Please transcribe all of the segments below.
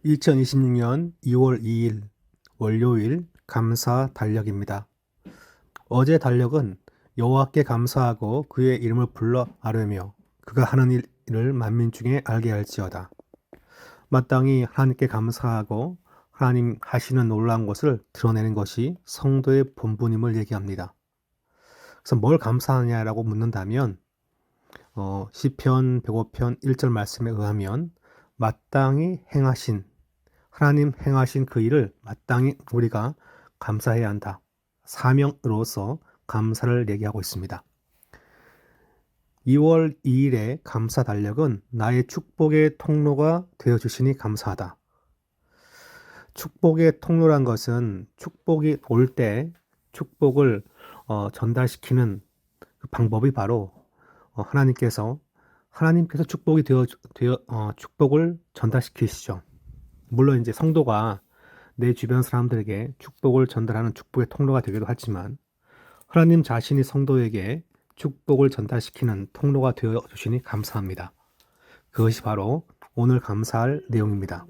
2026년 2월 2일 월요일 감사 달력입니다. 어제 달력은 여호와께 감사하고 그의 이름을 불러 아뢰며 그가 하는 일을 만민 중에 알게 할지어다. 마땅히 하나님께 감사하고 하나님 하시는 놀라운 것을 드러내는 것이 성도의 본분임을 얘기합니다. 그래서 뭘 감사하냐라고 묻는다면 시편 105편 1절 말씀에 의하면 마땅히 행하신 하나님 행하신 그 일을 마땅히 우리가 감사해야 한다. 사명으로서 감사를 얘기하고 있습니다. 2월 2일의 감사 달력은 나의 축복의 통로가 되어주시니 감사하다. 축복의 통로란 것은 축복이 올 때 축복을 전달시키는 그 방법이 바로 하나님께서 축복을 전달시키시죠. 물론 이제 성도가 내 주변 사람들에게 축복을 전달하는 축복의 통로가 되기도 하지만 하나님 자신이 성도에게 축복을 전달시키는 통로가 되어 주시니 감사합니다. 그것이 바로 오늘 감사할 내용입니다.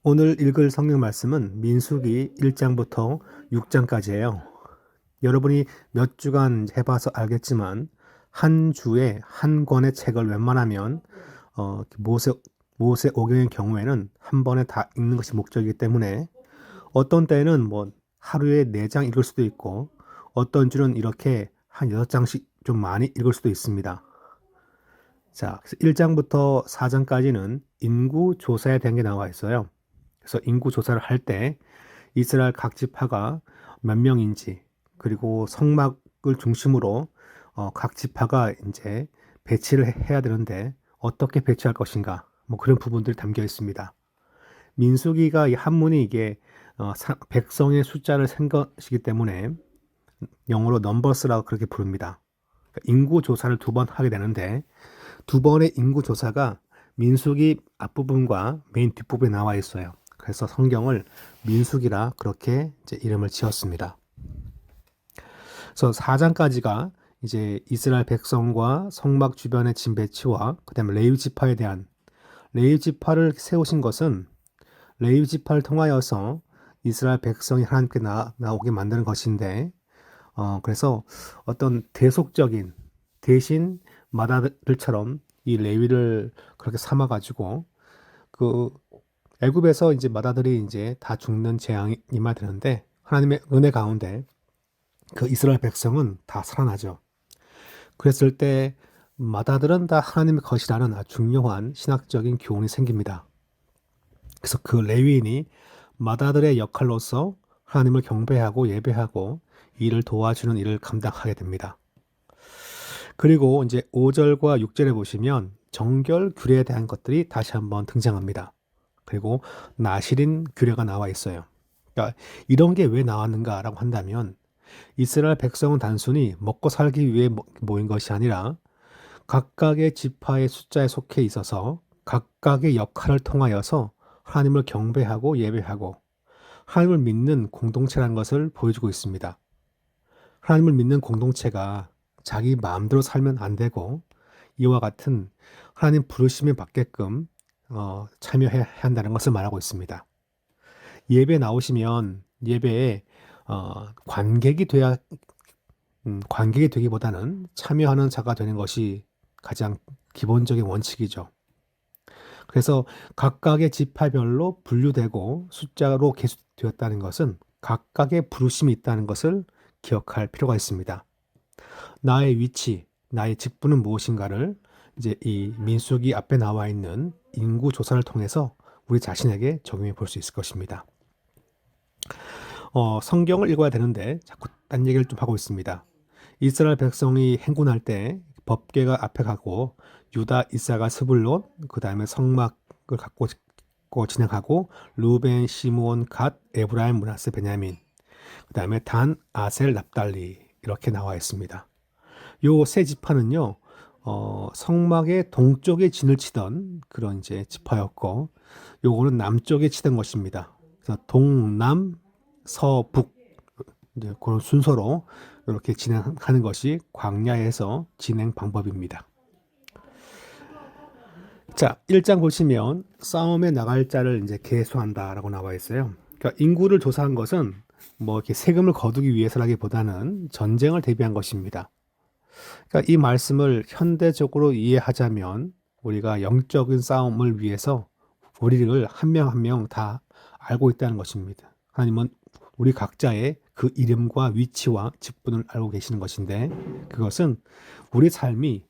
오늘 읽을 성경 말씀은 민수기 1장부터 6장까지예요. 여러분이 몇 주간 해봐서 알겠지만 한 주에 한 권의 책을 웬만하면 모세오경의 경우에는 한 번에 다 읽는 것이 목적이기 때문에 어떤 때는 뭐 하루에 4장 읽을 수도 있고 어떤 주는 이렇게 한 6장씩 좀 많이 읽을 수도 있습니다. 자, 1장부터 4장까지는 인구 조사에 대한 게 나와 있어요. 그래서 인구 조사를 할 때 이스라엘 각 지파가 몇 명인지 그리고 성막을 중심으로 각 지파가 이제 배치를 해야 되는데 어떻게 배치할 것인가 뭐 그런 부분들이 담겨 있습니다. 민수기가 이 한문이 이게 백성의 숫자를 센 것이기 때문에 영어로 넘버스라고 그렇게 부릅니다. 그러니까 인구 조사를 2번 하게 되는데 2번의 인구 조사가 민수기 앞부분과 메인 뒷부분에 나와 있어요. 그래서 성경을 민수기라 그렇게 이제 이름을 지었습니다. 그래서 4장까지가 이제 이스라엘 백성과 성막 주변의 진 배치와 그다음에 레위 지파에 대한 레위 지파를 세우신 것은 레위 지파를 통하여서 이스라엘 백성이 하나님께 나오게 만드는 것인데 그래서 어떤 대속적인 대신 마다들처럼 이 레위를 그렇게 삼아 가지고 그 애굽에서 이제 마다들이 이제 다 죽는 재앙이 임하되는데 하나님의 은혜 가운데 그 이스라엘 백성은 다 살아나죠. 그랬을 때 마다들은 다 하나님의 것이라는 아주 중요한 신학적인 교훈이 생깁니다. 그래서 그 레위인이 마다들의 역할로서 하나님을 경배하고 예배하고 이를 도와주는 일을 감당하게 됩니다. 그리고 이제 5절과 6절에 보시면 정결 규례에 대한 것들이 다시 한번 등장합니다. 그리고 나실인 규례가 나와 있어요. 그러니까 이런 게 왜 나왔는가라고 한다면 이스라엘 백성은 단순히 먹고 살기 위해 모인 것이 아니라 각각의 지파의 숫자에 속해 있어서 각각의 역할을 통하여서 하나님을 경배하고 예배하고 하나님을 믿는 공동체라는 것을 보여주고 있습니다. 하나님을 믿는 공동체가 자기 마음대로 살면 안 되고 이와 같은 하나님 부르심에 받게끔 참여해야 한다는 것을 말하고 있습니다. 예배 나오시면 예배에 관객이 되기보다는 참여하는 자가 되는 것이 가장 기본적인 원칙이죠. 그래서 각각의 지파별로 분류되고 숫자로 계수되었다는 것은 각각의 부르심이 있다는 것을 기억할 필요가 있습니다. 나의 위치, 나의 직분은 무엇인가를 이제 이 민수기 앞에 나와 있는 인구 조사를 통해서 우리 자신에게 적용해 볼 수 있을 것입니다. 성경을 읽어야 되는데 자꾸 딴 얘기를 좀 하고 있습니다. 이스라엘 백성이 행군할 때 법궤가 앞에 가고 유다, 이사가 스불론, 그 다음에 성막을 갖고 진행하고 루벤, 시므온, 갓, 에브라임, 므낫세, 베냐민, 그 다음에 단, 아셀, 납달리 이렇게 나와 있습니다. 요 세 지파는요, 성막의 동쪽에 진을 치던 그런 이제 지파였고, 요거는 남쪽에 치던 것입니다. 그래서 동남, 서북 이제 그런 순서로 이렇게 진행하는 것이 광야에서 진행 방법입니다. 자, 1장 보시면 싸움에 나갈 자를 이제 계수한다라고 나와 있어요. 그러니까 인구를 조사한 것은 뭐 이렇게 세금을 거두기 위해서라기보다는 전쟁을 대비한 것입니다. 그러니까 이 말씀을 현대적으로 이해하자면 우리가 영적인 싸움을 위해서 우리를 한 명 한 명 다 알고 있다는 것입니다. 하나님은 우리 각자의 그 이름과 위치와 직분을 알고 계시는 것인데 그것은 우리 삶이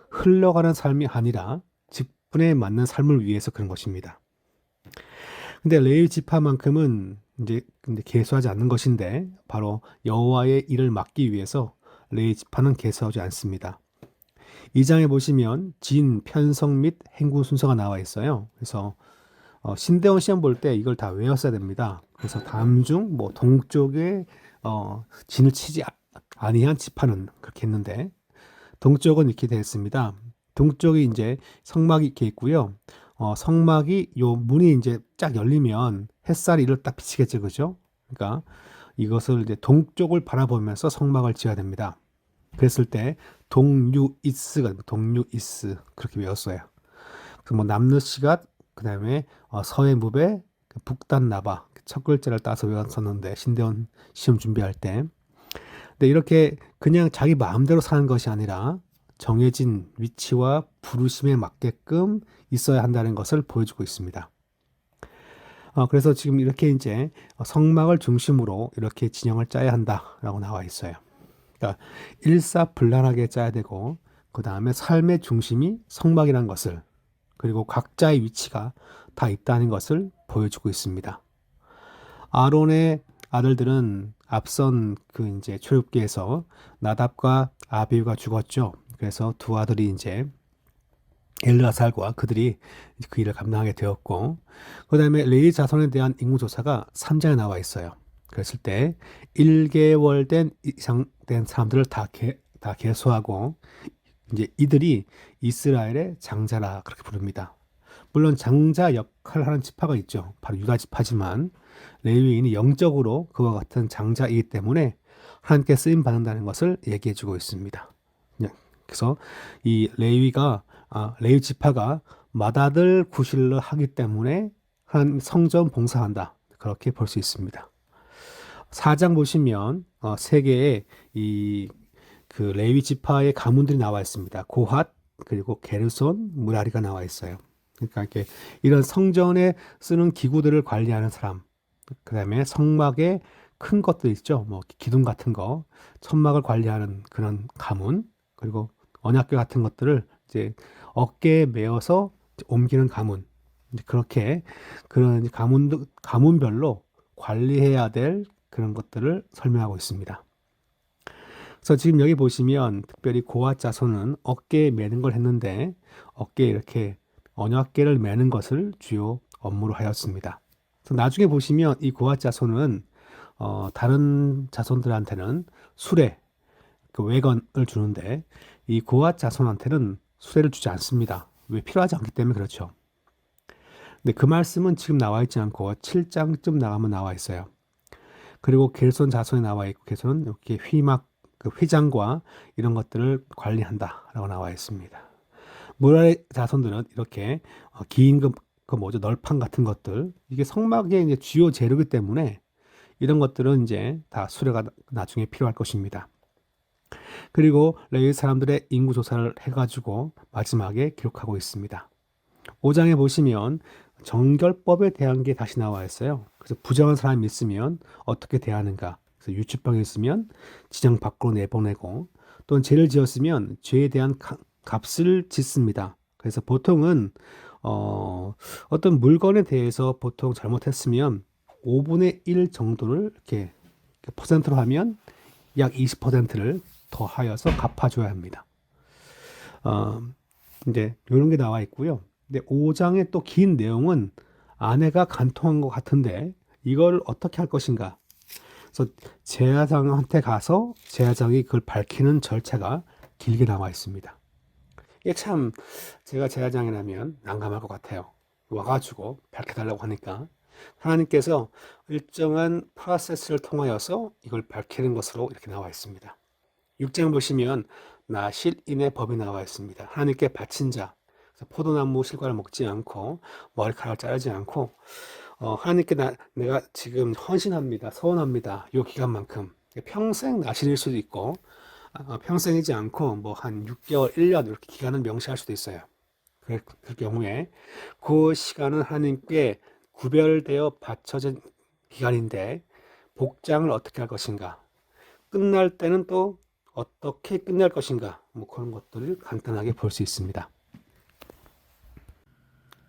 흘러가는 삶이 아니라 직분에 맞는 삶을 위해서 그런 것입니다. 근데 레위 지파만큼은 이제 근데 계수하지 않는 것인데 바로 여호와의 일을 맡기 위해서 레위 지파는 계수하지 않습니다. 2장에 보시면 진, 편성 및 행군 순서가 나와 있어요. 그래서 신대원 시험 볼 때 이걸 다 외웠어야 됩니다. 그래서 다음 중 뭐 동쪽에 진을 치지 아니한 지파는 그렇게 했는데 동쪽은 이렇게 되어 있습니다. 동쪽이 이제 성막이 이렇게 있고요. 성막이 요 문이 이제 쫙 열리면 햇살이 이를 딱 비치겠죠, 그죠? 그러니까 이것을 이제 동쪽을 바라보면서 성막을 지어야 됩니다. 그랬을 때 동유이스가 동유이스 그렇게 외웠어요. 그래서 뭐 남르시갓 그다음에 서해 무배 북단 나바 첫 글자를 따서 외웠었는데 신대원 시험 준비할 때 근데 이렇게 그냥 자기 마음대로 사는 것이 아니라 정해진 위치와 부르심에 맞게끔 있어야 한다는 것을 보여주고 있습니다. 그래서 지금 이렇게 이제 성막을 중심으로 이렇게 진영을 짜야 한다라고 나와 있어요. 그러니까 일사불란하게 짜야 되고 그 다음에 삶의 중심이 성막이라는 것을 그리고 각자의 위치가 다 있다는 것을 보여주고 있습니다. 아론의 아들들은 앞선 그 이제 출애굽기에서 나답과 아비후가 죽었죠. 그래서 두 아들이 이제 엘르아살과 그들이 그 일을 감당하게 되었고, 그 다음에 레위 자손에 대한 인구조사가 3장에 나와 있어요. 그랬을 때 1개월 된 이상 된 사람들을 다 계수하고 이제 이들이 이스라엘의 장자라 그렇게 부릅니다. 물론 장자 역할을 하는 지파가 있죠. 바로 유다 지파지만 레위인이 영적으로 그와 같은 장자이기 때문에 하나님께 쓰임 받는다는 것을 얘기해 주고 있습니다. 그래서 이 레위 지파가 맏아들 구실을 하기 때문에 한 성전 봉사한다. 그렇게 볼 수 있습니다. 4장 보시면 세 개의 이 그 레위 지파의 가문들이 나와 있습니다. 고핫 그리고 게르손, 무라리가 나와 있어요. 그러니까 이렇게 이런 성전에 쓰는 기구들을 관리하는 사람, 그다음에 성막에 큰 것들 있죠. 뭐 기둥 같은 거, 천막을 관리하는 그런 가문, 그리고 언약궤 같은 것들을 이제 어깨에 메어서 옮기는 가문. 그렇게 그런 가문별로 관리해야 될 그런 것들을 설명하고 있습니다. 그래서 지금 여기 보시면 특별히 고핫 자손은 어깨에 매는 걸 했는데 어깨에 이렇게 언약궤를 매는 것을 주요 업무로 하였습니다. 그래서 나중에 보시면 이 고핫 자손은 다른 자손들한테는 수레, 그 외건을 주는데 이 고핫 자손한테는 수레를 주지 않습니다. 왜 필요하지 않기 때문에 그렇죠. 근데 그 말씀은 지금 나와 있지 않고 7장쯤 나가면 나와 있어요. 그리고 게르손 자손에 나와 있고 게르손은 이렇게 그 휘장과 이런 것들을 관리한다라고 나와 있습니다. 무라리 자손들은 이렇게 긴 그 뭐죠 널판 같은 것들 이게 성막의 이제 주요 재료이기 때문에 이런 것들은 이제 다 수레가 나중에 필요할 것입니다. 그리고 레위 사람들의 인구 조사를 해가지고 마지막에 기록하고 있습니다. 5장에 보시면 정결법에 대한 게 다시 나와 있어요. 그래서 부정한 사람이 있으면 어떻게 대하는가. 그래서 유축병이 있으면 지정 밖으로 내보내고 또는 죄를 지었으면 죄에 대한 값을 짓습니다. 그래서 보통은 어떤 물건에 대해서 보통 잘못했으면 5분의 1 정도를 이렇게 퍼센트로 하면 약 20%를 더 하여서 갚아줘야 합니다. 이제 이런 게 나와 있고요. 근데 5장의 또 긴 내용은 아내가 간통한 것 같은데 이걸 어떻게 할 것인가. 그래서 제사장한테 가서 제사장이 그걸 밝히는 절차가 길게 나와 있습니다. 이게 참 제가 제사장이라면 난감할 것 같아요. 와가지고 밝혀달라고 하니까 하나님께서 일정한 프로세스를 통하여서 이걸 밝히는 것으로 이렇게 나와 있습니다. 6장 보시면 나실인의 법이 나와 있습니다. 하나님께 바친 자, 포도나무 실과를 먹지 않고 머리카락을 자르지 않고 하나님께 내가 지금 헌신합니다. 서원합니다. 요 기간만큼 평생 나실일 수도 있고 평생이지 않고 뭐 한 6개월, 1년 이렇게 기간을 명시할 수도 있어요. 그 경우에 그 시간은 하나님께 구별되어 바쳐진 기간인데 복장을 어떻게 할 것인가, 끝날 때는 또 어떻게 끝날 것인가, 뭐 그런 것들을 간단하게 볼 수 있습니다.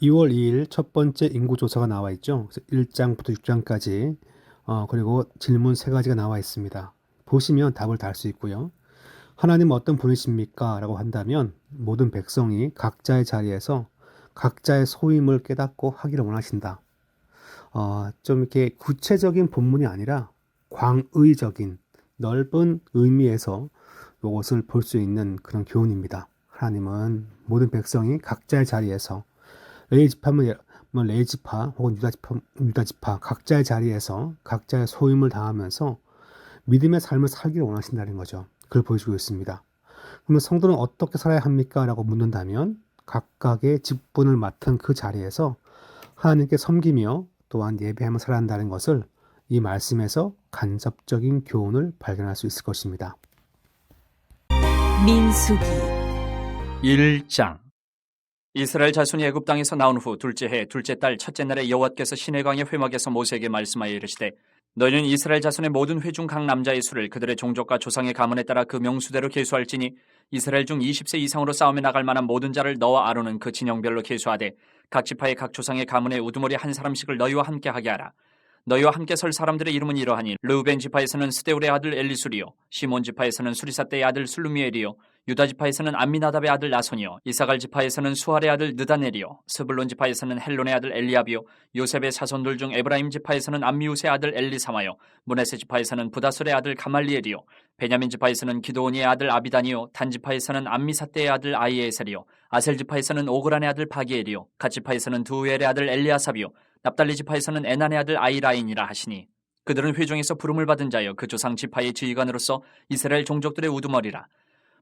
2월 2일 첫 번째 인구조사가 나와 있죠. 1장부터 6장까지 그리고 질문 3가지가 나와 있습니다. 보시면 답을 달 수 있고요. 하나님 어떤 분이십니까? 라고 한다면 모든 백성이 각자의 자리에서 각자의 소임을 깨닫고 하기를 원하신다. 좀 이렇게 구체적인 본문이 아니라 광의적인 넓은 의미에서 이것을 볼 수 있는 그런 교훈입니다. 하나님은 모든 백성이 각자의 자리에서 레위지파면 레위지파 혹은 유다지파 각자의 자리에서 각자의 소임을 다하면서 믿음의 삶을 살기를 원하신다는 거죠. 그걸 보여주고 있습니다. 그러면 성도는 어떻게 살아야 합니까? 라고 묻는다면 각각의 직분을 맡은 그 자리에서 하나님께 섬기며 또한 예배하며 살아야 한다는 것을 이 말씀에서 간접적인 교훈을 발견할 수 있을 것입니다. 민수기 1장. 이스라엘 자손이 애굽 땅에서 나온 후 둘째 해 둘째 달 첫째 날에 여호와께서 시내강의 회막에서 모세에게 말씀하여 이르시되 너희는 이스라엘 자손의 모든 회중 각 남자의 수를 그들의 종족과 조상의 가문에 따라 그 명수대로 계수할지니 이스라엘 중 20세 이상으로 싸움에 나갈 만한 모든 자를 너와 아론은 그 진영별로 계수하되 각 지파의 각 조상의 가문에 우두머리 한 사람씩을 너희와 함께 하게 하라. 너희와 함께 설 사람들의 이름은 이러하니 르우벤 지파에서는 스데울의 아들 엘리술이요 시몬 지파에서는 수리사떼의 아들 술루미엘이요 유다 지파에서는 암미나답의 아들 나손이요 이사갈 지파에서는 수할의 아들 느다넬이요 스불론 지파에서는 헬론의 아들 엘리압이요 요셉의 자손들 중 에브라임 지파에서는 암미우스의 아들 엘리사마요 므낫세 지파에서는 부다술의 아들 가말리엘이요 베냐민 지파에서는 기드온의 아들 아비단이요 단 지파에서는 암미사떼의 아들 아이에셀이요 아셀 지파에서는 오그란의 아들 바기엘이요 갓 지파에서는 두우엘의 아들 엘리아삽이요 납달리 지파에서는 에난의 아들 아이라인이라 하시니 그들은 회중에서 부름을 받은 자여 그 조상 지파의 지휘관으로서 이스라엘 종족들의 우두머리라.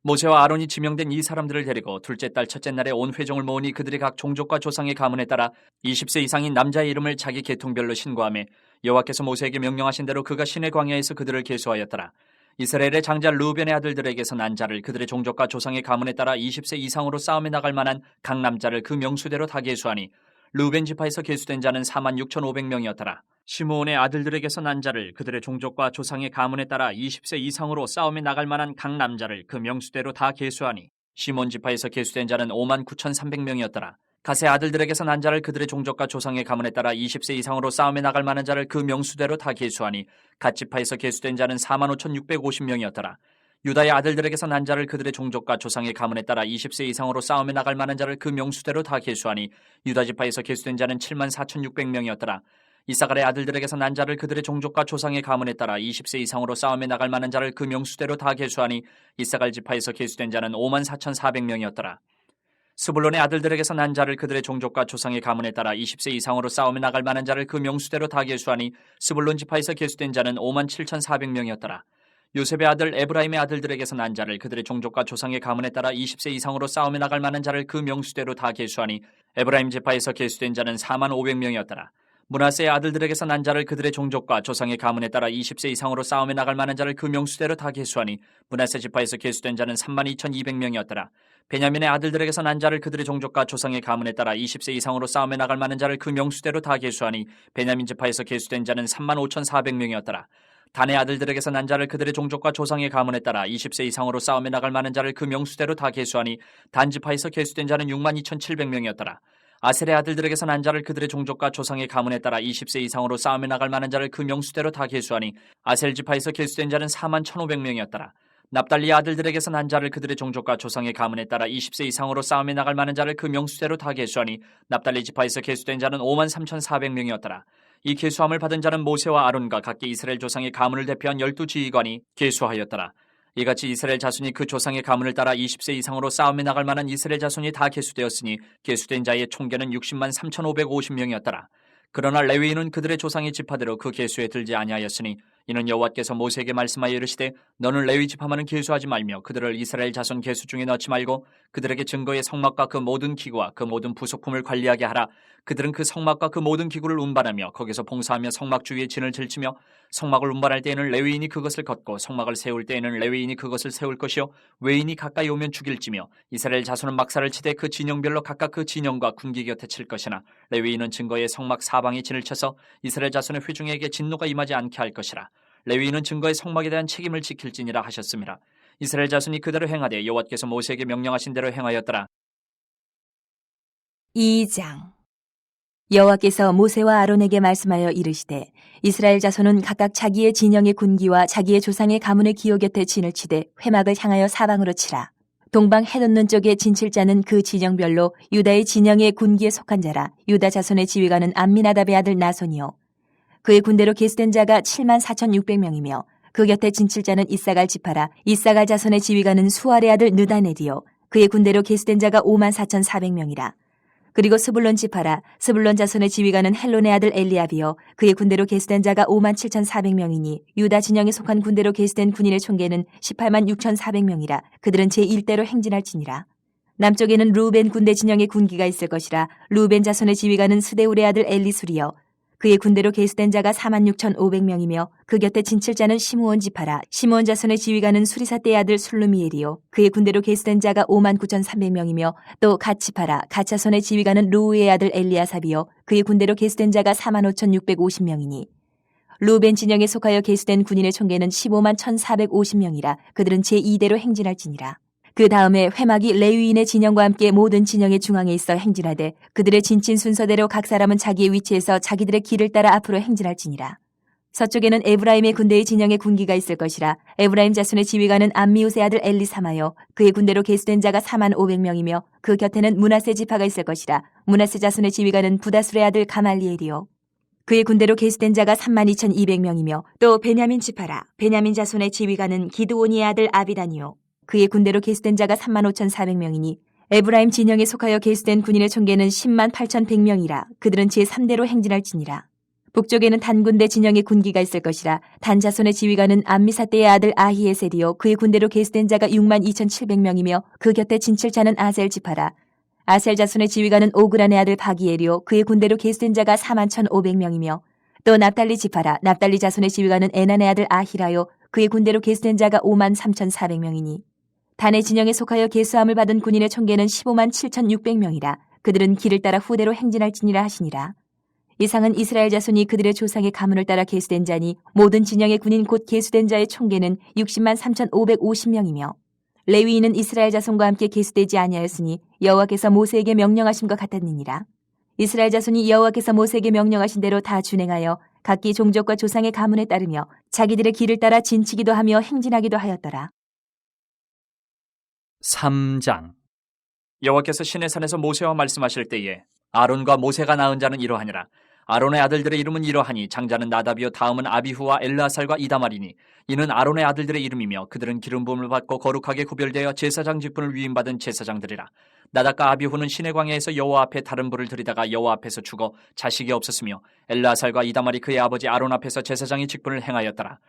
모세와 아론이 지명된 이 사람들을 데리고 둘째 달 첫째 날에 온 회중을 모으니 그들이 각 종족과 조상의 가문에 따라 20세 이상인 남자의 이름을 자기 계통별로 신고하며 여호와께서 모세에게 명령하신 대로 그가 시내 광야에서 그들을 계수하였더라. 이스라엘의 장자 르우벤의 아들들에게서 난 자를 그들의 종족과 조상의 가문에 따라 20세 이상으로 싸움에 나갈 만한 각 남자를 그 명수대로 다 계수하니 르우벤 지파에서 계수된 자는 46,500명이었더라. 시므온의 아들들에게서 난 자를 그들의 종족과 조상의 가문에 따라 20세 이상으로 싸움에 나갈 만한 각 남자를 그 명수대로 다 계수하니 시몬 지파에서 계수된 자는 59,300명이었더라. 갓의 아들들에게서 난 자를 그들의 종족과 조상의 가문에 따라 20세 이상으로 싸움에 나갈 만한 자를 그 명수대로 다 계수하니 갓 지파에서 계수된 자는 45,650명이었더라. 유다의 아들들에게서 난 자를 그들의 종족과 조상의 가문에 따라 20세 이상으로 싸움에 나갈 만한 자를 그 명수대로 다 계수하니 유다 지파에서 계수된 자는 74,600명이었더라. 이사갈의 아들들에게서 난 자를 그들의 종족과 조상의 가문에 따라 20세 이상으로 싸움에 나갈 만한 자를 그 명수대로 다 계수하니 이사갈 지파에서 계수된 자는 54,400명이었더라. 스불론의 아들들에게서 난 자를 그들의 종족과 조상의 가문에 따라 20세 이상으로 싸움에 나갈 만한 자를 그 명수대로 다 계수하니 스불론 지파에서 계수된 자는 57,400명이었더라. 요셉의 아들 에브라임의 아들들에게서 난 자를 그들의 종족과 조상의 가문에 따라 20세 이상으로 싸움에 나갈 만한 자를 그 명수대로 다 계수하니 에브라임 지파에서 계수된 자는 45,000명이었더라. 므낫세의 아들들에게서 난 자를 그들의 종족과 조상의 가문에 따라 20세 이상으로 싸움에 나갈 만한 자를 그 명수대로 다 계수하니 므낫세 지파에서 계수된 자는 32,200명이었더라. 베냐민의 아들들에게서 난 자를 그들의 종족과 조상의 가문에 따라 20세 이상으로 싸움에 나갈 만한 자를 그 명수대로 다 계수하니 베냐민 지파에서 계수된 자는 35,400명이었더라. 단의 아들들에게서 난 자를 그들의 종족과 조상의 가문에 따라 20세 이상으로 싸움에 나갈 만한 자를 그 명수대로 다 계수하니 단 지파에서 계수된 자는 62,700명이었더라. 아셀의 아들들에게서 난 자를 그들의 종족과 조상의 가문에 따라 20세 이상으로 싸움에 나갈 만한 자를 그 명수대로 다 계수하니 아셀 지파에서 계수된 자는 41,500명이었더라. 납달리의 아들들에게서 난 자를 그들의 종족과 조상의 가문에 따라 20세 이상으로 싸움에 나갈 만한 자를 그 명수대로 다 계수하니 납달리 지파에서 계수된 자는 53,400명이었더라. 이 계수함을 받은 자는 모세와 아론과 각기 이스라엘 조상의 가문을 대표한 12지휘관이 계수하였더라. 이같이 이스라엘 자손이 그 조상의 가문을 따라 20세 이상으로 싸움에 나갈 만한 이스라엘 자손이 다 계수되었으니 계수된 자의 총계는 603,550명이었더라. 그러나 레위인은 그들의 조상의 지파대로 그 계수에 들지 아니하였으니 이는 여호와께서 모세에게 말씀하여 이르시되 너는 레위 지파만은 계수하지 말며 그들을 이스라엘 자손 계수 중에 넣지 말고 그들에게 증거의 성막과 그 모든 기구와 그 모든 부속품을 관리하게 하라. 그들은 그 성막과 그 모든 기구를 운반하며 거기서 봉사하며 성막 주위에 진을 들치며 성막을 운반할 때에는 레위인이 그것을 걷고 성막을 세울 때에는 레위인이 그것을 세울 것이요 외인이 가까이 오면 죽일지며 이스라엘 자손은 막사를 치되 그 진영별로 각각 그 진영과 군기 곁에 칠 것이나 레위인은 증거의 성막 사방에 진을 쳐서 이스라엘 자손의 회중에게 진노가 임하지 않게 할 것이라. 레위인은 증거의 성막에 대한 책임을 지킬지니라 하셨습니다. 이스라엘 자손이 그대로 행하되 여호와께서 모세에게 명령하신 대로 행하였더라. 2장. 여호와께서 모세와 아론에게 말씀하여 이르시되 이스라엘 자손은 각각 자기의 진영의 군기와 자기의 조상의 가문의 기호 곁에 진을 치되 회막을 향하여 사방으로 치라. 동방 해돋는 쪽에 진칠 자는 그 진영별로 유다의 진영의 군기에 속한 자라. 유다 자손의 지휘관은 암미나답의 아들 나손이요 그의 군대로 계수된 자가 74,600명이며 그 곁에 진칠 자는 이사갈 지파라. 이사갈 자손의 지휘관은 수알의 아들 느다넬이요 그의 군대로 계수된 자가 54,400명이라. 그리고 스불론 지파라. 스불론 자손의 지휘관은 헬론의 아들 엘리압이요 그의 군대로 계수된 자가 57,400명이니 유다 진영에 속한 군대로 계수된 군인의 총계는 186,400명이라. 그들은 제1대로 행진할지니라. 남쪽에는 루벤 군대 진영의 군기가 있을 것이라. 루벤 자손의 지휘관은 스데울의 아들 엘리술이요 그의 군대로 계수된 자가 46,500명이며 그 곁에 진칠 자는 시므온 지파라. 시므온 자손의 지휘관은 수리사떼의 아들 술루미엘이요 그의 군대로 계수된 자가 59,300명이며 또 갓 지파라. 갓 자손의 지휘관은 루우의 아들 엘리아삽이요 그의 군대로 계수된 자가 45,650명이니 루벤 진영에 속하여 계수된 군인의 총계는 151,450명이라. 그들은 제2대로 행진할지니라. 그 다음에 회막이 레위인의 진영과 함께 모든 진영의 중앙에 있어 행진하되 그들의 진친 순서대로 각 사람은 자기의 위치에서 자기들의 길을 따라 앞으로 행진할지니라. 서쪽에는 에브라임의 군대의 진영의 군기가 있을 것이라. 에브라임 자손의 지휘관은 암미우스의 아들 엘리사마요 그의 군대로 계수된 자가 45,500명이며 그 곁에는 므낫세 지파가 있을 것이라. 므낫세 자손의 지휘관은 부다술의 아들 가말리엘이요 그의 군대로 계수된 자가 32,200명이며 또 베냐민 지파라. 베냐민 자손의 지휘관은 기드온이의 아들 아비단이요 그의 군대로 계수된 자가 35,400명이니 에브라임 진영에 속하여 계수된 군인의 총계는 108,100명이라. 그들은 제3대로 행진할지니라. 북쪽에는 단 군대 진영의 군기가 있을 것이라. 단 자손의 지휘관은 암미사떼의 아들 아히에셀이요 그의 군대로 계수된 자가 62,700명이며 그 곁에 진칠 자는 아셀 지파라. 아셀 자손의 지휘관은 오그란의 아들 바기엘이요 그의 군대로 계수된 자가 41,500명이며 또 납달리 지파라. 납달리 자손의 지휘관은 에난의 아들 아히라요 그의 군대로 계수된 자가 53,400명이니 단의 진영에 속하여 계수함을 받은 군인의 총계는 157,600명이라. 그들은 길을 따라 후대로 행진할지니라 하시니라. 이상은 이스라엘 자손이 그들의 조상의 가문을 따라 계수된 자니 모든 진영의 군인 곧 계수된 자의 총계는 603,550명이며 레위인은 이스라엘 자손과 함께 계수되지 아니하였으니 여호와께서 모세에게 명령하신 것 같았느니라. 이스라엘 자손이 여호와께서 모세에게 명령하신 대로 다 준행하여 각기 종족과 조상의 가문에 따르며 자기들의 길을 따라 진치기도 하며 행진하기도 하였더라. 3장. 여호와께서 시내산에서 모세와 말씀하실 때에 아론과 모세가 낳은 자는 이러하니라. 아론의 아들들의 이름은 이러하니 장자는 나답이요 다음은 아비후와 엘르아살과 이다말이니 이는 아론의 아들들의 이름이며 그들은 기름 부음을 받고 거룩하게 구별되어 제사장 직분을 위임받은 제사장들이라. 나답과 아비후는 시내 광야에서 여호와 앞에 다른 불을 들이다가 여호와 앞에서 죽어 자식이 없었으며 엘르아살과 이다말이 그의 아버지 아론 앞에서 제사장의 직분을 행하였더라.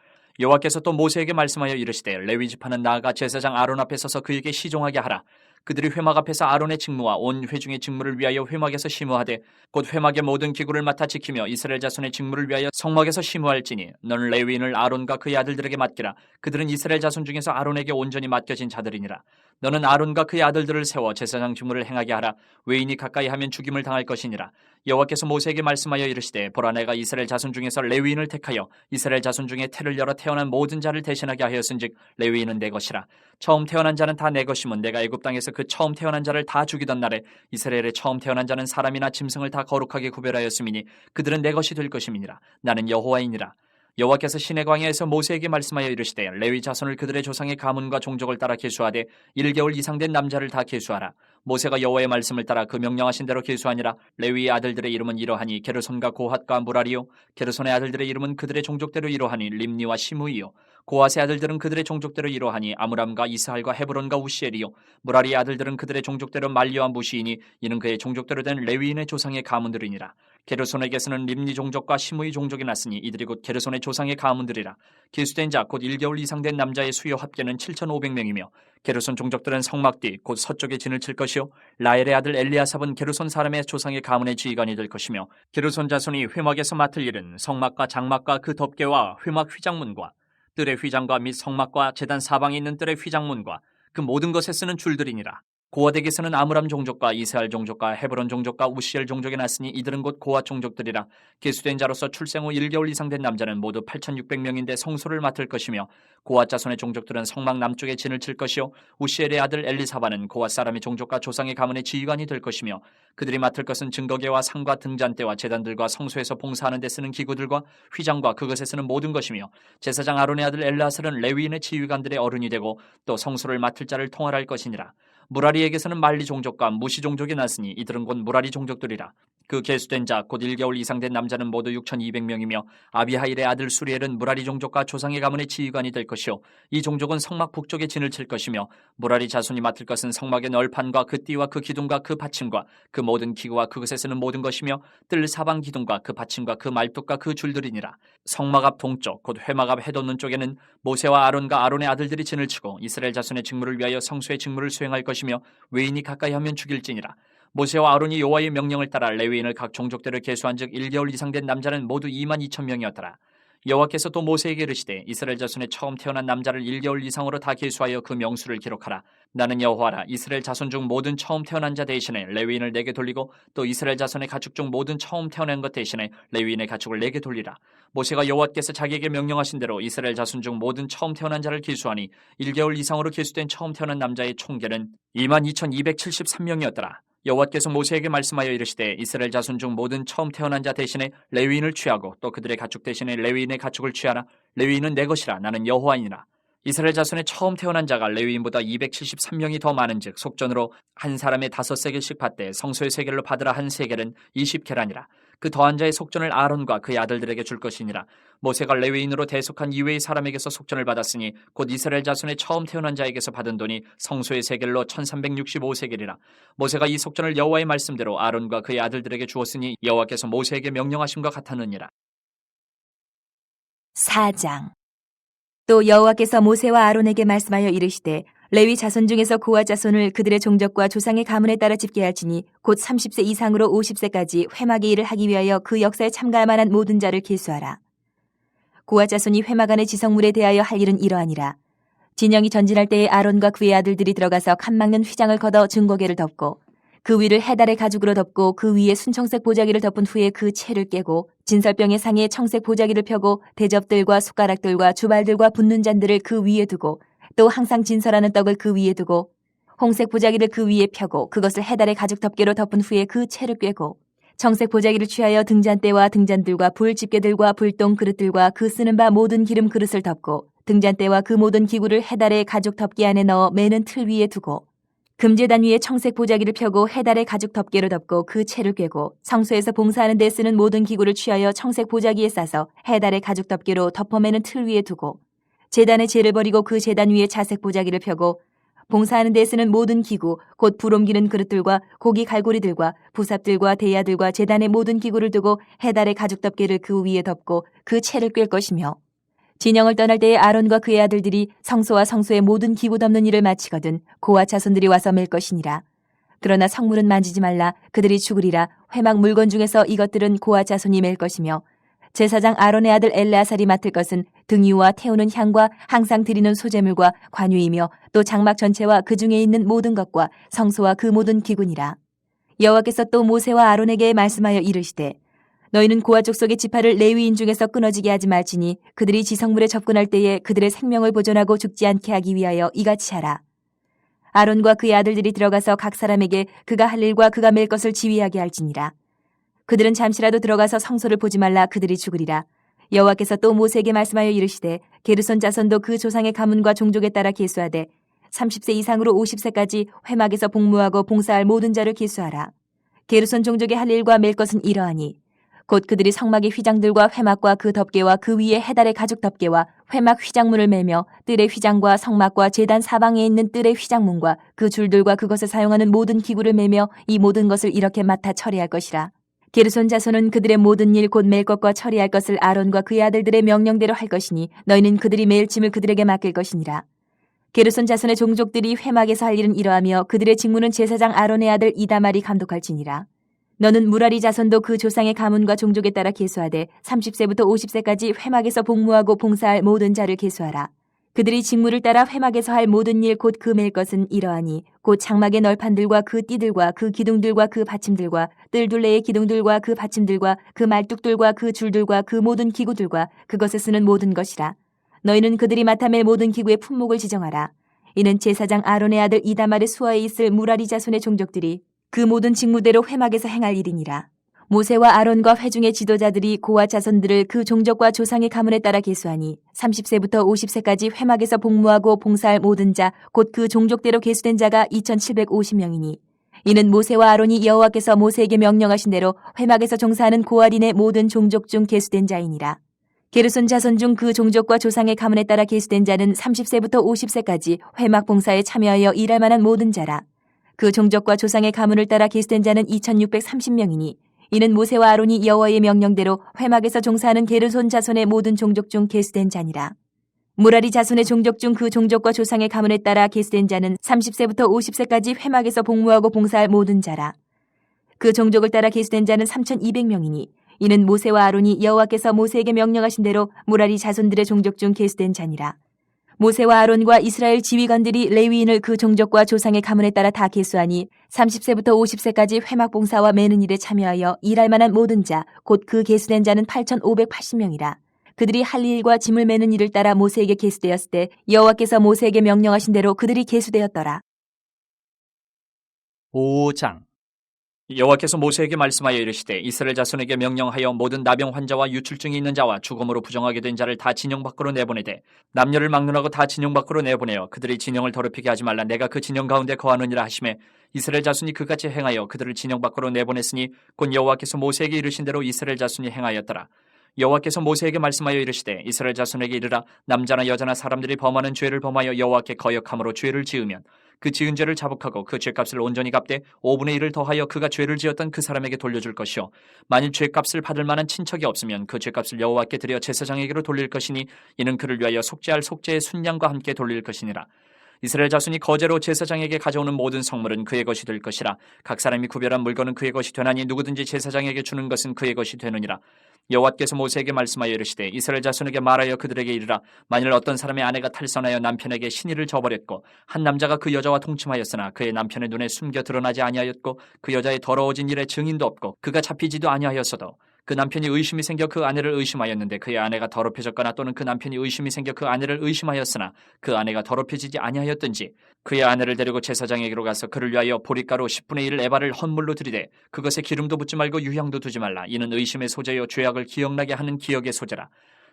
여호와께서 또 모세에게 말씀하여 이르시되 레위 지파는 나아가 제사장 아론 앞에 서서 그에게 시종하게 하라. 그들이 회막 앞에서 아론의 직무와 온 회중의 직무를 위하여 회막에서 심우하되 곧 회막의 모든 기구를 맡아 지키며 이스라엘 자손의 직무를 위하여 성막에서 심우할지니 너는 레위인을 아론과 그의 아들들에게 맡기라. 그들은 이스라엘 자손 중에서 아론에게 온전히 맡겨진 자들이니라. 너는 아론과 그의 아들들을 세워 제사장 직무를 행하게 하라. 외인이 가까이 하면 죽임을 당할 것이니라. 여호와께서 모세에게 말씀하여 이르시되 보라 내가 이스라엘 자손 중에서 레위인을 택하여 이스라엘 자손 중에 태를 열어 태어난 모든 자를 대신하게 하였은즉 레위인은 내 것이라. 처음 태어난 자는 다 내 것이면 내가 애굽 땅에서 그 처음 태어난 자를 다 죽이던 날에 이스라엘의 처음 태어난 자는 사람이나 짐승을 다 거룩하게 구별하였음이니 그들은 내 것이 될 것임이니라. 나는 여호와이니라. 여호와께서 시내 광야에서 모세에게 말씀하여 이르시되 레위 자손을 그들의 조상의 가문과 종족을 따라 계수하되 1개월 이상 된 남자를 다 계수하라. 모세가 여호와의 말씀을 따라 그 명령하신 대로 계수하니라. 레위의 아들들의 이름은 이러하니 게르손과 고핫과 무라리요 게르손의 아들들의 이름은 그들의 종족대로 이러하니 림니와 시므이요 고앗의 아들들은 그들의 종족대로 이러하니 아므람과 이스할과 헤브론과 우시엘이요 무라리의 아들들은 그들의 종족대로 말리와 무시이니 이는 그의 종족대로 된 레위인의 조상의 가문들이니라. 게르손에게서는 림니 종족과 시므이 종족이 났으니 이들이 곧 게르손의 조상의 가문들이라. 기수된 자 곧 1개월 이상 된 남자의 수요 합계는 7,500명이며 게르손 종족들은 성막 뒤 곧 서쪽에 진을 칠 것이요 라엘의 아들 엘리아삽은 게르손 사람의 조상의 가문의 지휘관이 될 것이며 게르손 자손이 회막에서 맡을 일은 성막과 장막과 그 덮개와 회막 휘장문과 뜰의 휘장과 및 성막과 제단 사방에 있는 뜰의 휘장문과 그 모든 것에 쓰는 줄들이니라. 고앗에게서는 아므람 종족과 이스할 종족과 헤브론 종족과 우시엘 종족이 났으니 이들은 곧 고앗 종족들이라. 계수된 자로서 출생 후 1개월 이상 된 남자는 모두 8,600명인데 성소를 맡을 것이며 고앗 자손의 종족들은 성막 남쪽에 진을 칠 것이요 우시엘의 아들 엘리사바는 고앗 사람의 종족과 조상의 가문의 지휘관이 될 것이며 그들이 맡을 것은 증거계와 상과 등잔대와 제단들과 성소에서 봉사하는 데 쓰는 기구들과 휘장과 그것에 쓰는 모든 것이며 제사장 아론의 아들 엘르아살은 레위인의 지휘관들의 어른이 되고 또 성소를 맡을 자를 통할할 것이니라. 무라리에게서는 말리 종족과 무시 종족이 났으니 이들은 곧 무라리 종족들이라. 그 계수된 자 곧 1개월 이상 된 남자는 모두 6,200명이며 아비하일의 아들 수리엘은 무라리 종족과 조상의 가문의 지휘관이 될 것이요 이 종족은 성막 북쪽에 진을 칠 것이며 무라리 자손이 맡을 것은 성막의 널판과 그 띠와 그 기둥과 그 받침과 그 모든 기구와 그것에 쓰는 모든 것이며 뜰 사방 기둥과 그 받침과 그 말뚝과 그 줄들이니라. 성막 앞 동쪽 곧 회막 앞 해돋는 쪽에는 모세와 아론과 아론의 아들들이 진을 치고 이스라엘 자손의 직무를 위하여 성소의 직무를 수행할 것이며 외인이 가까이 하면 죽일지니라. 모세와 아론이 여호와의 명령을 따라 레위인을 각 종족대로 계수한즉 1개월 이상 된 남자는 모두 22,000명이었더라. 여호와께서 또 모세에게 이르시되 이스라엘 자손의 처음 태어난 남자를 1개월 이상으로 다 계수하여 그 명수를 기록하라. 나는 여호와라. 이스라엘 자손 중 모든 처음 태어난 자 대신에 레위인을 내게 돌리고 또 이스라엘 자손의 가축 중 모든 처음 태어난 것 대신에 레위인의 가축을 내게 돌리라. 모세가 여호와께서 자기에게 명령하신 대로 이스라엘 자손 중 모든 처음 태어난 자를 계수하니 1개월 이상으로 계수된 처음 태어난 남자의 총계는 22,273명이었더라. 여호와께서 모세에게 말씀하여 이르시되 이스라엘 자손 중 모든 처음 태어난 자 대신에 레위인을 취하고 또 그들의 가축 대신에 레위인의 가축을 취하라. 레위인은 내 것이라. 나는 여호와이니라. 이스라엘 자손의 처음 태어난 자가 레위인보다 273명이 더 많은즉 속전으로 한 사람의 5세겔씩 받되 성소의 세겔로 받으라. 한 세겔은 20계란이라. 그 더한 자의 속전을 아론과 그의 아들들에게 줄 것이니라. 모세가 레위인으로 대속한 이외의 사람에게서 속전을 받았으니 곧 이스라엘 자손의 처음 태어난 자에게서 받은 돈이 성소의 세겔로 1365세겔이라. 모세가 이 속전을 여호와의 말씀대로 아론과 그의 아들들에게 주었으니 여호와께서 모세에게 명령하심과 같았느니라. 4장. 또 여호와께서 모세와 아론에게 말씀하여 이르시되 레위 자손 중에서 고아 자손을 그들의 종족과 조상의 가문에 따라 집계할지니 곧 30세 이상으로 50세까지 회막의 일을 하기 위하여 그 역사에 참가할 만한 모든 자를 계수하라. 고아 자손이 회막 안의 지성물에 대하여 할 일은 이러하니라. 진영이 전진할 때에 아론과 그의 아들들이 들어가서 칸 막는 휘장을 걷어 증거계를 덮고 그 위를 해달의 가죽으로 덮고 그 위에 순청색 보자기를 덮은 후에 그 채를 깨고 진설병의 상에 청색 보자기를 펴고 대접들과 숟가락들과 주발들과 붓는 잔들을 그 위에 두고 또 항상 진설하는 떡을 그 위에 두고 홍색 보자기를 그 위에 펴고 그것을 해달의 가죽 덮개로 덮은 후에 그 채를 꿰고 청색 보자기를 취하여 등잔대와 등잔들과 불 집게들과 불똥 그릇들과 그 쓰는 바 모든 기름 그릇을 덮고 등잔대와 그 모든 기구를 해달의 가죽 덮개 안에 넣어 매는 틀 위에 두고 금제단 위에 청색 보자기를 펴고 해달의 가죽 덮개로 덮고 그 채를 꿰고 성소에서 봉사하는 데 쓰는 모든 기구를 취하여 청색 보자기에 싸서 해달의 가죽 덮개로 덮어매는 틀 위에 두고 제단에 재를 버리고 그 제단 위에 자색 보자기를 펴고 봉사하는 데 쓰는 모든 기구 곧 불 옮기는 그릇들과 고기 갈고리들과 부삽들과 대야들과 제단의 모든 기구를 두고 해달의 가죽 덮개를 그 위에 덮고 그 채를 꿰 것이며 진영을 떠날 때에 아론과 그의 아들들이 성소와 성소의 모든 기구 덮는 일을 마치거든 고아 자손들이 와서 맬 것이니라. 그러나 성물은 만지지 말라. 그들이 죽으리라. 회막 물건 중에서 이것들은 고아 자손이 맬 것이며 제사장 아론의 아들 엘르아살이 맡을 것은 등유와 태우는 향과 항상 드리는 소제물과 관유이며 또 장막 전체와 그 중에 있는 모든 것과 성소와 그 모든 기구니라. 여호와께서 또 모세와 아론에게 말씀하여 이르시되 너희는 고아 족속의 지파를 레위인 중에서 끊어지게 하지 말지니 그들이 지성물에 접근할 때에 그들의 생명을 보존하고 죽지 않게 하기 위하여 이같이 하라. 아론과 그의 아들들이 들어가서 각 사람에게 그가 할 일과 그가 맬 것을 지휘하게 할지니라. 그들은 잠시라도 들어가서 성소를 보지 말라. 그들이 죽으리라. 여호와께서 또 모세에게 말씀하여 이르시되 게르손 자손도 그 조상의 가문과 종족에 따라 계수하되 30세 이상으로 50세까지 회막에서 복무하고 봉사할 모든 자를 계수하라. 게르손 종족의 할 일과 맬 것은 이러하니 곧 그들이 성막의 휘장들과 회막과 그 덮개와 그 위에 해달의 가죽 덮개와 회막 휘장문을 매며 뜰의 휘장과 성막과 제단 사방에 있는 뜰의 휘장문과 그 줄들과 그것을 사용하는 모든 기구를 매며 이 모든 것을 이렇게 맡아 처리할 것이라. 게르손 자손은 그들의 모든 일 곧 맬 것과 처리할 것을 아론과 그의 아들들의 명령대로 할 것이니 너희는 그들이 매일 짐을 그들에게 맡길 것이니라. 게르손 자손의 종족들이 회막에서 할 일은 이러하며 그들의 직무는 제사장 아론의 아들 이다말이 감독할지니라. 너는 무라리 자손도 그 조상의 가문과 종족에 따라 계수하되 30세부터 50세까지 회막에서 복무하고 봉사할 모든 자를 계수하라. 그들이 직무를 따라 회막에서 할 모든 일 곧 그 맬 것은 이러하니 곧 장막의 널판들과 그 띠들과 그 기둥들과 그 받침들과 뜰 둘레의 기둥들과 그 받침들과 그 말뚝들과 그 줄들과 그 모든 기구들과 그것에 쓰는 모든 것이라. 너희는 그들이 맡아 맬 모든 기구의 품목을 지정하라. 이는 제사장 아론의 아들 이다말의 수하에 있을 무라리 자손의 종족들이 그 모든 직무대로 회막에서 행할 일이니라. 모세와 아론과 회중의 지도자들이 고아 자손들을 그 종족과 조상의 가문에 따라 계수하니 30세부터 50세까지 회막에서 복무하고 봉사할 모든 자 곧 그 종족대로 계수된 자가 2750명이니 이는 모세와 아론이 여호와께서 모세에게 명령하신 대로 회막에서 종사하는 고아린의 모든 종족 중 계수된 자이니라. 게르손 자손 중 그 종족과 조상의 가문에 따라 계수된 자는 30세부터 50세까지 회막 봉사에 참여하여 일할 만한 모든 자라. 그 종족과 조상의 가문을 따라 계수된 자는 2630명이니 이는 모세와 아론이 여호와의 명령대로 회막에서 종사하는 게르손 자손의 모든 종족 중 계수된 자니라. 무라리 자손의 종족 중 그 종족과 조상의 가문에 따라 계수된 자는 30세부터 50세까지 회막에서 복무하고 봉사할 모든 자라. 그 종족을 따라 계수된 자는 3200명이니 이는 모세와 아론이 여호와께서 모세에게 명령하신 대로 무라리 자손들의 종족 중 계수된 자니라. 모세와 아론과 이스라엘 지휘관들이 레위인을 그 종족과 조상의 가문에 따라 다 계수하니 30세부터 50세까지 회막 봉사와 매는 일에 참여하여 일할 만한 모든 자 곧 그 계수된 자는 8580명이라. 그들이 할 일과 짐을 매는 일을 따라 모세에게 계수되었을 때 여호와께서 모세에게 명령하신 대로 그들이 계수되었더라. 5장. 여호와께서 모세에게 말씀하여 이르시되 이스라엘 자손에게 명령하여 모든 나병 환자와 유출증이 있는 자와 죽음으로 부정하게 된 자를 다 진영 밖으로 내보내되 남녀를 막론하고 다 진영 밖으로 내보내어 그들이 진영을 더럽히게 하지 말라. 내가 그 진영 가운데 거하느니라 하시매 이스라엘 자손이 그같이 행하여 그들을 진영 밖으로 내보냈으니 곧 여호와께서 모세에게 이르신 대로 이스라엘 자손이 행하였더라. 여호와께서 모세에게 말씀하여 이르시되 이스라엘 자손에게 이르라. 남자나 여자나 사람들이 범하는 죄를 범하여 여호와께 거역함으로 죄를 지으면 그 지은 죄를 자복하고 그 죄값을 온전히 갚되 5분의 1을 더하여 그가 죄를 지었던 그 사람에게 돌려줄 것이요 만일 죄값을 받을 만한 친척이 없으면 그 죄값을 여호와께 드려 제사장에게로 돌릴 것이니 이는 그를 위하여 속죄할 속죄의 순양과 함께 돌릴 것이니라. 이스라엘 자손이 거제로 제사장에게 가져오는 모든 성물은 그의 것이 될 것이라. 각 사람이 구별한 물건은 그의 것이 되나니 누구든지 제사장에게 주는 것은 그의 것이 되느니라. 여호와께서 모세에게 말씀하여 이르시되 이스라엘 자손에게 말하여 그들에게 이르라. 만일 어떤 사람의 아내가 탈선하여 남편에게 신의를 저버렸고 한 남자가 그 여자와 동침하였으나 그의 남편의 눈에 숨겨 드러나지 아니하였고 그 여자의 더러워진 일에 증인도 없고 그가 잡히지도 아니하였어도 그 남편이 의심이 생겨 그 아내를 의심하였는데 그의 아내가 더럽혀졌거나 또는 그 남편이 의심이 생겨 그 아내를 의심하였으나 그 아내가 더럽혀지지 아니하였든지 그의 아내를 데리고 제사장에게로 가서 그를 위하여 보리가루 10분의 1 에바를 헌물로 드리되 그것에 기름도 붓지 말고 유향도 두지 말라. 이는 의심의 소재요 죄악을 기억나게 하는 기억의 소재라.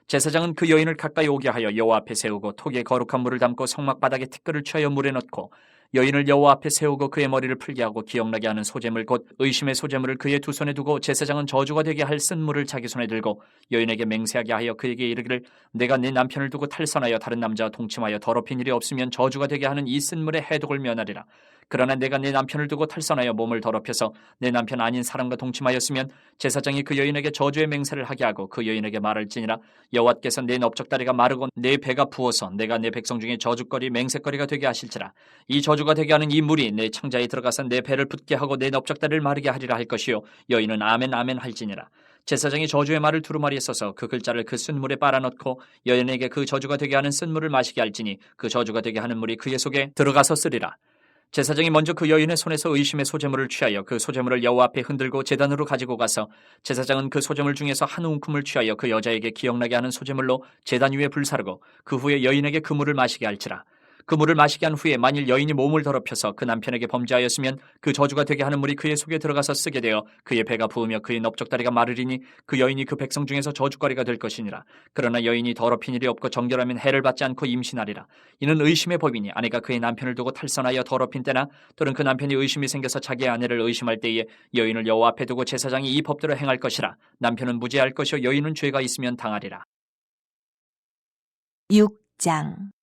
제사장은 그 여인을 가까이 오게 하여 여호와 앞에 세우고 톡에 거룩한 물을 담고 성막 바닥에 티끌을 취하여 물에 넣고 여인을 여호와 앞에 세우고 그의 머리를 풀게 하고 기억나게 하는 소재물 곧 의심의 소재물을 그의 두 손에 두고 제사장은 저주가 되게 할 쓴물을 자기 손에 들고 여인에게 맹세하게 하여 그에게 이르기를 내가 네 남편을 두고 탈선하여 다른 남자와 동침하여 더럽힌 일이 없으면 저주가 되게 하는 이 쓴물의 해독을 면하리라. 그러나 내가 내 남편을 두고 탈선하여 몸을 더럽혀서 내 남편 아닌 사람과 동침하였으면 제사장이 그 여인에게 저주의 맹세를 하게 하고 그 여인에게 말할지니라. 여호와께서 내 넓적다리가 마르고 내 배가 부어서 내가 내 백성 중에 저주거리 맹세거리가 되게 하실지라. 이 저주가 되게 하는 이 물이 내 창자에 들어가서 내 배를 붓게 하고 내 넓적다리를 마르게 하리라 할 것이요 여인은 아멘 아멘 할지니라. 제사장이 저주의 말을 두루마리에 써서 그 글자를 그 쓴물에 빨아넣고 여인에게 그 저주가 되게 하는 쓴물을 마시게 할지니 그 저주가 되게 하는 물이 그의 속에 들어가서 쓰리라. 제사장이 먼저 그 여인의 손에서 의심의 소재물을 취하여 그 소재물을 여호와 앞에 흔들고 제단으로 가지고 가서 제사장은 그 소재물 중에서 한 움큼을 취하여 그 여자에게 기억나게 하는 소재물로 제단 위에 불사르고 그 후에 여인에게 그 물을 마시게 할지라. 그 물을 마시게 한 후에 만일 여인이 몸을 더럽혀서 그 남편에게 범죄하였으면 그 저주가 되게 하는 물이 그의 속에 들어가서 쓰게 되어 그의 배가 부으며 그의 넓적다리가 마르리니 그 여인이 그 백성 중에서 저주거리가 될 것이니라. 그러나 여인이 더럽힌 일이 없고 정결하면 해를 받지 않고 임신하리라. 이는 의심의 법이니 아내가 그의 남편을 두고 탈선하여 더럽힌 때나 또는 그 남편이 의심이 생겨서 자기의 아내를 의심할 때에 여인을 여호와 앞에 두고 제사장이 이 법대로 행할 것이라. 남편은 무죄할 것이요 여인은 죄가 있으면 당하리라. 6장.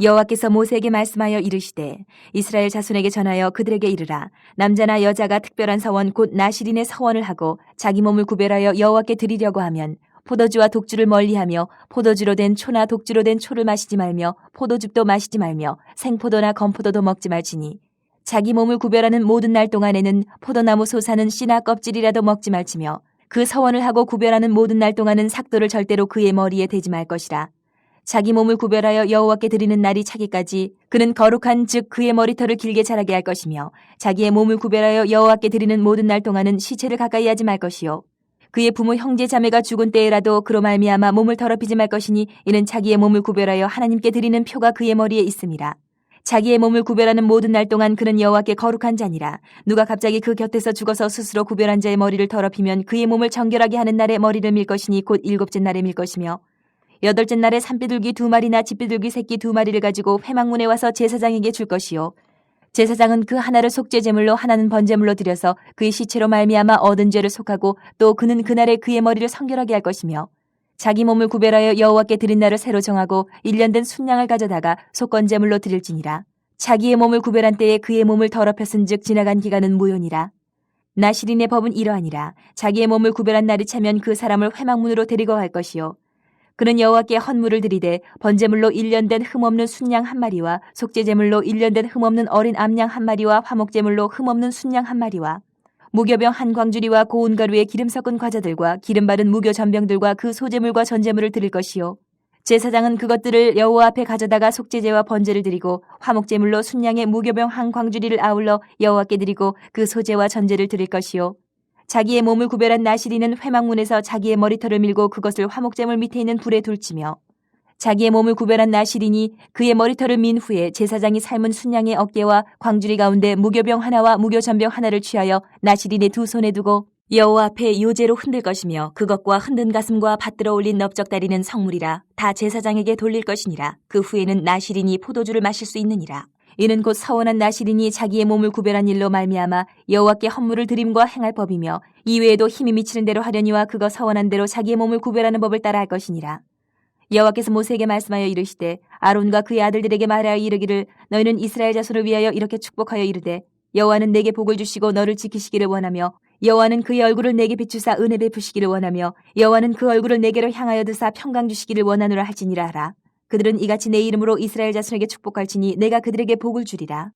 여호와께서 모세에게 말씀하여 이르시되 이스라엘 자손에게 전하여 그들에게 이르라. 남자나 여자가 특별한 서원 곧 나실인의 서원을 하고 자기 몸을 구별하여 여호와께 드리려고 하면 포도주와 독주를 멀리하며 포도주로 된 초나 독주로 된 초를 마시지 말며 포도즙도 마시지 말며 생포도나 건포도도 먹지 말지니 자기 몸을 구별하는 모든 날 동안에는 포도나무 솟아는 씨나 껍질이라도 먹지 말지며 그 서원을 하고 구별하는 모든 날 동안은 삭도를 절대로 그의 머리에 대지 말 것이라. 자기 몸을 구별하여 여호와께 드리는 날이 차기까지 그는 거룩한 즉 그의 머리털을 길게 자라게 할 것이며 자기의 몸을 구별하여 여호와께 드리는 모든 날 동안은 시체를 가까이 하지 말 것이요 그의 부모 형제 자매가 죽은 때에라도 그로 말미암아 몸을 더럽히지 말 것이니 이는 자기의 몸을 구별하여 하나님께 드리는 표가 그의 머리에 있음이라. 자기의 몸을 구별하는 모든 날 동안 그는 여호와께 거룩한 자니라. 누가 갑자기 그 곁에서 죽어서 스스로 구별한 자의 머리를 더럽히면 그의 몸을 정결하게 하는 날에 머리를 밀 것이니 곧 일곱째 날에 밀 것이며 여덟째 날에 산비둘기 2마리나 집비둘기 새끼 2마리를 가지고 회막문에 와서 제사장에게 줄 것이요 제사장은 그 하나를 속죄제물로 하나는 번제물로 드려서 그의 시체로 말미암아 얻은 죄를 속하고 또 그는 그날에 그의 머리를 성결하게 할 것이며 자기 몸을 구별하여 여호와께 드린 날을 새로 정하고 1년 된 순양을 가져다가 속건제물로 드릴지니라. 자기의 몸을 구별한 때에 그의 몸을 더럽혔은즉 지나간 기간은 무효니라. 나실인의 법은 이러하니라. 자기의 몸을 구별한 날이 차면 그 사람을 회막문으로 데리고 갈 것이요 그는 여호와께 헌물을 드리되 번제물로 1년 된 흠없는 순양 1마리와 속죄제물로 1년 된 흠없는 어린 암양 1마리와 화목제물로 흠없는 순양 1마리와 무교병 한 광주리와 고운 가루에 기름 섞은 과자들과 기름 바른 무교 전병들과 그 소제물과 전제물을 드릴 것이요 제사장은 그것들을 여호와 앞에 가져다가 속죄제와 번제를 드리고 화목제물로 순양의 무교병 한 광주리를 아울러 여호와께 드리고 그 소제와 전제를 드릴 것이요 자기의 몸을 구별한 나실인은 회막문에서 자기의 머리털을 밀고 그것을 화목제물 밑에 있는 불에 둘치며 자기의 몸을 구별한 나실인이 그의 머리털을 민 후에 제사장이 삶은 순양의 어깨와 광주리 가운데 무교병 하나와 무교전병 하나를 취하여 나실인의 두 손에 두고 여호와 앞에 요제로 흔들 것이며 그것과 흔든 가슴과 받들어 올린 넓적다리는 성물이라 다 제사장에게 돌릴 것이니라. 그 후에는 나실인이 포도주를 마실 수 있느니라. 이는 곧 서원한 나실인이 자기의 몸을 구별한 일로 말미암아 여호와께 헌물을 드림과 행할 법이며 이외에도 힘이 미치는 대로 하려니와 그거 서원한 대로 자기의 몸을 구별하는 법을 따라 할 것이니라. 여호와께서 모세에게 말씀하여 이르시되 아론과 그의 아들들에게 말하여 이르기를 너희는 이스라엘 자손을 위하여 이렇게 축복하여 이르되 여호와는 내게 복을 주시고 너를 지키시기를 원하며 여호와는 그의 얼굴을 내게 비추사 은혜 베푸시기를 원하며 여호와는 그 얼굴을 내게로 향하여 드사 평강 주시기를 원하노라 할지니라 하라. 그들은 이같이 내 이름으로 이스라엘 자손에게 축복할지니 내가 그들에게 복을 주리라.